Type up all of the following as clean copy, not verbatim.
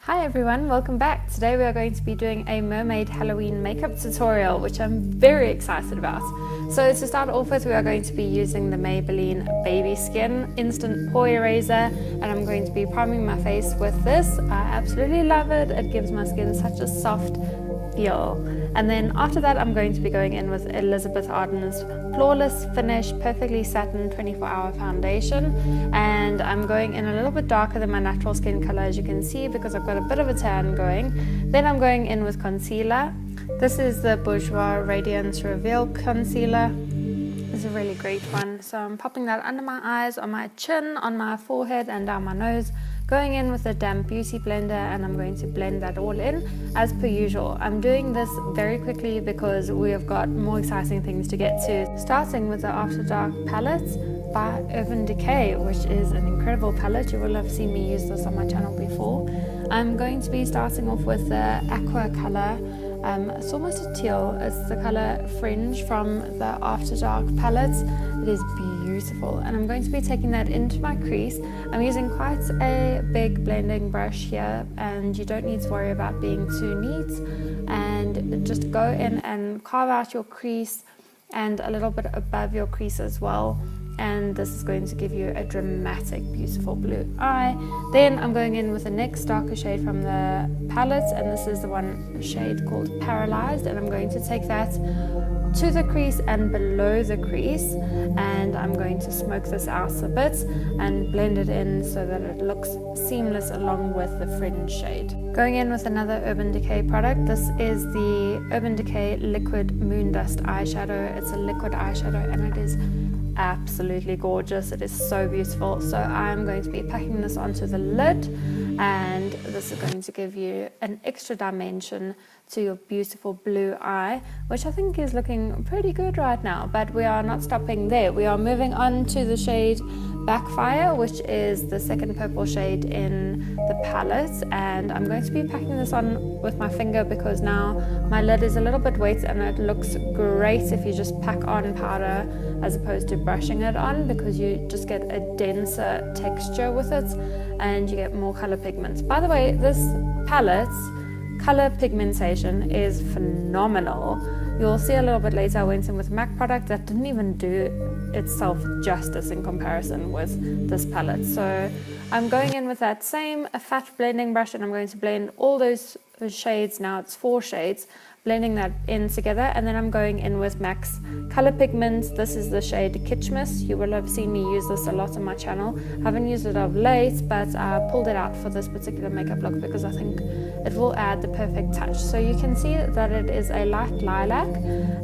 Hi everyone, welcome back. Today we are going to be doing a mermaid Halloween makeup tutorial, which I'm very excited about. So to start off with, we are going to be using the Maybelline Baby Skin Instant Pore Eraser, and I'm going to be priming my face with this. I absolutely love it. It gives my skin such a soft feel. And then after that, I'm going to be going in with Elizabeth Arden's Flawless Finish Perfectly Satin 24-Hour Foundation, and I'm going in a little bit darker than my natural skin color, as you can see, because I've got a bit of a tan going. Then I'm going in with concealer. This is the Bourjois Radiance Reveal Concealer. It's a really great one. So I'm popping that under my eyes, on my chin, on my forehead and down my nose. Going in with a damp beauty blender, and I'm going to blend that all in as per usual. I'm doing this very quickly because we have got more exciting things to get to. Starting with the After Dark palette by Urban Decay, which is an incredible palette. You will have seen me use this on my channel before. I'm going to be starting off with the aqua color. It's almost a teal. It's the color Fringe from the After Dark palette. It is beautiful, and I'm going to be taking that into my crease. I'm using quite a big blending brush here, and you don't need to worry about being too neat, and just go in and carve out your crease and a little bit above your crease as well. And this is going to give you a dramatic, beautiful blue eye. Then I'm going in with the next darker shade from the palette, and this is the one shade called Paralyzed, and I'm going to take that to the crease and below the crease, and I'm going to smoke this out a bit and blend it in so that it looks seamless along with the Fringe shade. Going in with another Urban Decay product. This is the Urban Decay Liquid Moondust eyeshadow. It's a liquid eyeshadow, and it is absolutely gorgeous. It is so beautiful. So I'm going to be packing this onto the lid, and this is going to give you an extra dimension to your beautiful blue eye, which I think is looking pretty good right now. But we are not stopping there. We are moving on to the shade Backfire, which is the second purple shade in the palette, and I'm going to be packing this on with my finger because now my lid is a little bit wet, and it looks great if you just pack on powder as opposed to brushing it on, because you just get a denser texture with it and you get more color pigments. By the way, this palette's color pigmentation is phenomenal. You'll see a little bit later I went in with a MAC product that didn't even do itself justice in comparison with this palette. So I'm going in with that same fat blending brush, and I'm going to blend all those shades. Now it's 4 shades, blending that in together, and then I'm going in with MAC's color pigments. This is the shade Kitschmas. You will have seen me use this a lot on my channel. I haven't used it of late, but I pulled it out for this particular makeup look because I think it will add the perfect touch. So you can see that it is a light lilac,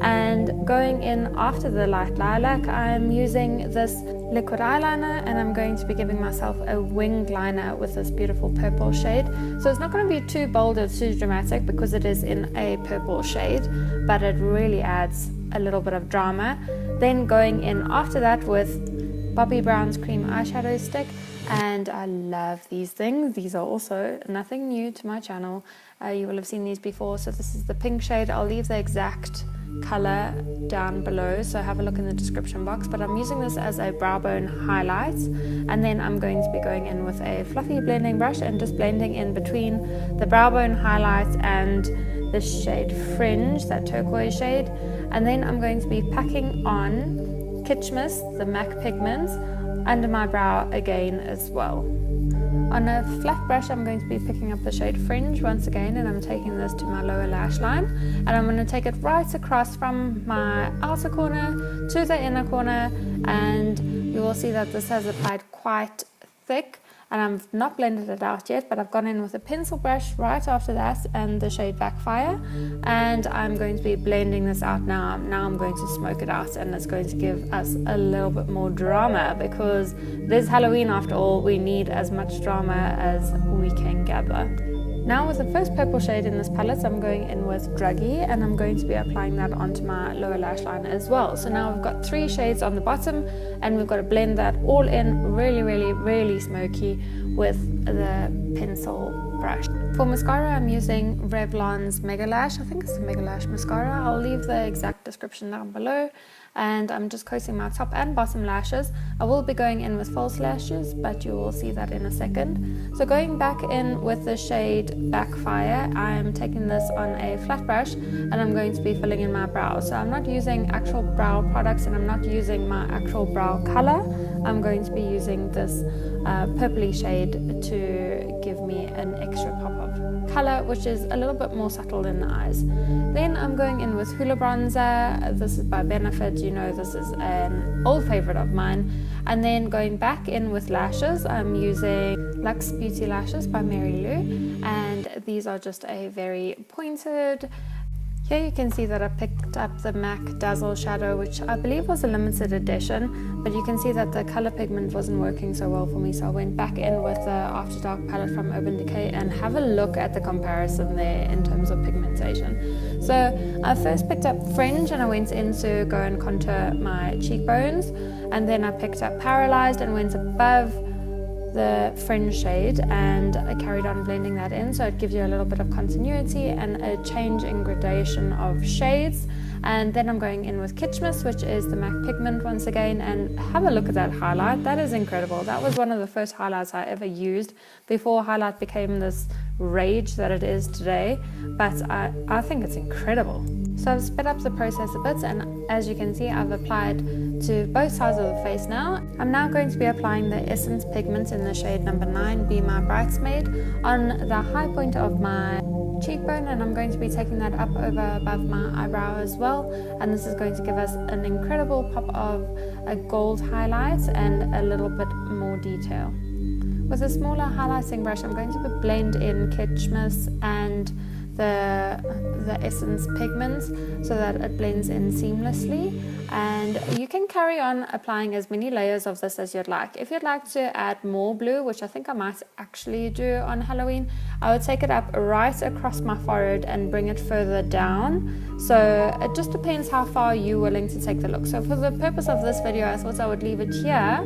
and going in after the light lilac, I'm using this liquid eyeliner, and I'm going to be giving myself a winged liner with this beautiful purple shade. So it's not going to be too bold or too dramatic because it is in a purple shade, but it really adds a little bit of drama. Then going in after that with Bobbi Brown's cream eyeshadow stick, and I love these things. These are also nothing new to my channel. You will have seen these before. So this is the pink shade. I'll leave the exact color down below, so have a look in the description box, but I'm using this as a brow bone highlight. And then I'm going to be going in with a fluffy blending brush and just blending in between the brow bone highlight and the shade Fringe, that turquoise shade. And then I'm going to be packing on Kitschmas, the MAC pigment, under my brow again as well. On a flat brush, I'm going to be picking up the shade Fringe once again, and I'm taking this to my lower lash line, and I'm going to take it right across from my outer corner to the inner corner, and you will see that this has applied quite thick, and I've not blended it out yet, but I've gone in with a pencil brush right after that and the shade Backfire, and I'm going to be blending this out now. Now I'm going to smoke it out, and it's going to give us a little bit more drama because there's Halloween after all. We need as much drama as we can gather. Now with the first purple shade in this palette, I'm going in with Druggy, and I'm going to be applying that onto my lower lash line as well. So now we've got 3 shades on the bottom, and we've got to blend that all in really, really, really smoky with the pencil brush. For mascara, I'm using Revlon's Mega Lash. I think it's a Mega Lash mascara. I'll leave the exact description down below. And I'm just coating my top and bottom lashes. I will be going in with false lashes, but you will see that in a second. So going back in with the shade Backfire, I'm taking this on a flat brush and I'm going to be filling in my brows. So I'm not using actual brow products and I'm not using my actual brow color. I'm going to be using this purpley shade to give me an extra pop of color, which is a little bit more subtle in the eyes. Then I'm going in with Hoola Bronzer. This is by Benefit. You know, this is an old favorite of mine. And then going back in with lashes, I'm using Luxe Beauty Lashes by Mary Lou, and these are just a very pointed. Here you can see that I picked up the MAC Dazzle Shadow, which I believe was a limited edition, but you can see that the color pigment wasn't working so well for me, so I went back in with the After Dark palette from Urban Decay and have a look at the comparison there in terms of pigmentation. So I first picked up Fringe and I went in to go and contour my cheekbones, and then I picked up Paralyzed and went above the Fringe shade and I carried on blending that in, so it gives you a little bit of continuity and a change in gradation of shades. And then I'm going in with Kitschmas, which is the MAC Pigment once again, and have a look at that highlight. That is incredible. That was one of the first highlights I ever used before highlight became this rage that it is today, but I think it's incredible. So I've sped up the process a bit, and as you can see, I've applied to both sides of the face now. I'm now going to be applying the Essence pigment in the shade number 9, Be My Bridesmaid, on the high point of my cheekbone, and I'm going to be taking that up over above my eyebrow as well, and this is going to give us an incredible pop of a gold highlight and a little bit more detail. With a smaller highlighting brush, I'm going to blend in Kitschmas and the Essence pigments so that it blends in seamlessly, and you can carry on applying as many layers of this as you'd like. If you'd like to add more blue, which I think I might actually do on Halloween, I would take it up right across my forehead and bring it further down. So it just depends how far you're willing to take the look. So for the purpose of this video, I thought I would leave it here,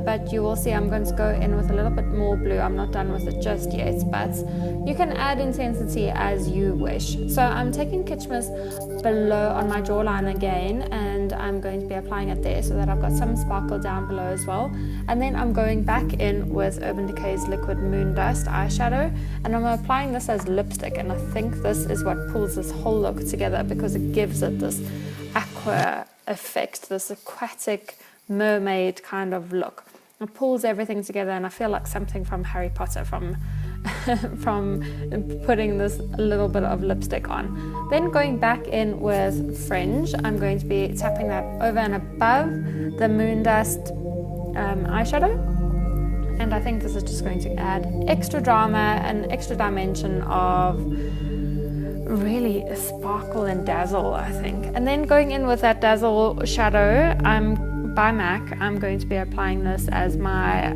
but you will see I'm going to go in with a little bit more blue. I'm not done with it just yet, but you can add intensity as you wish. So I'm taking Kitschmas below on my jawline again, and I'm going to be applying it there so that I've got some sparkle down below as well. And then I'm going back in with Urban Decay's Liquid Moon Dust eyeshadow, and I'm applying this as lipstick, and I think this is what pulls this whole look together because it gives it this aqua effect, this aquatic mermaid kind of look. It pulls everything together, and I feel like something from Harry Potter from putting this little bit of lipstick on. Then going back in with Fringe, I'm going to be tapping that over and above the Moon Dust eyeshadow, and I think this is just going to add extra drama and extra dimension of really sparkle and dazzle, I think. And then going in with that Dazzle shadow, by MAC, I'm going to be applying this as my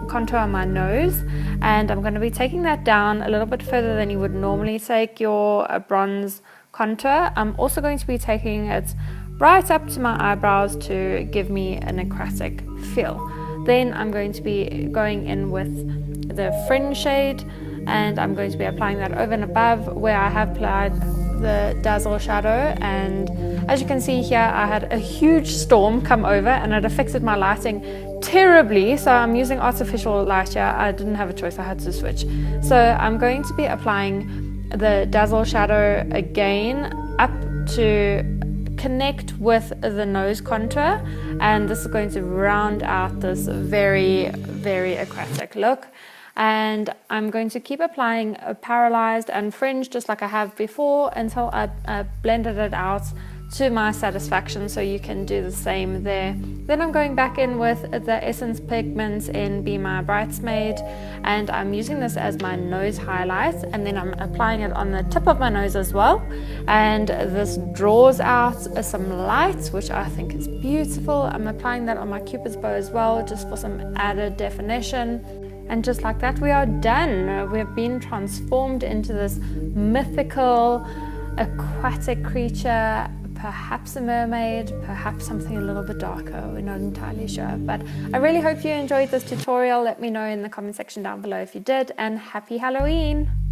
contour on my nose, and I'm going to be taking that down a little bit further than you would normally take your bronze contour. I'm also going to be taking it right up to my eyebrows to give me an aquatic feel. Then I'm going to be going in with the Fringe shade, and I'm going to be applying that over and above where I have applied the Dazzle shadow. And as you can see here, I had a huge storm come over and it affected my lighting terribly, so I'm using artificial light here. I didn't have a choice, I had to switch. So I'm going to be applying the Dazzle shadow again up to connect with the nose contour, and this is going to round out this very, very aquatic look. And I'm going to keep applying Paralyzed and Fringe just like I have before until I blended it out to my satisfaction, so you can do the same there. Then I'm going back in with the Essence pigments in Be My Bridesmaid, and I'm using this as my nose highlight, and then I'm applying it on the tip of my nose as well, and this draws out some light, which I think is beautiful. I'm applying that on my Cupid's bow as well, just for some added definition. And just like that, we are done. We've been transformed into this mythical aquatic creature, perhaps a mermaid, perhaps something a little bit darker. We're not entirely sure, but I really hope you enjoyed this tutorial. Let me know in the comment section down below if you did, and happy Halloween!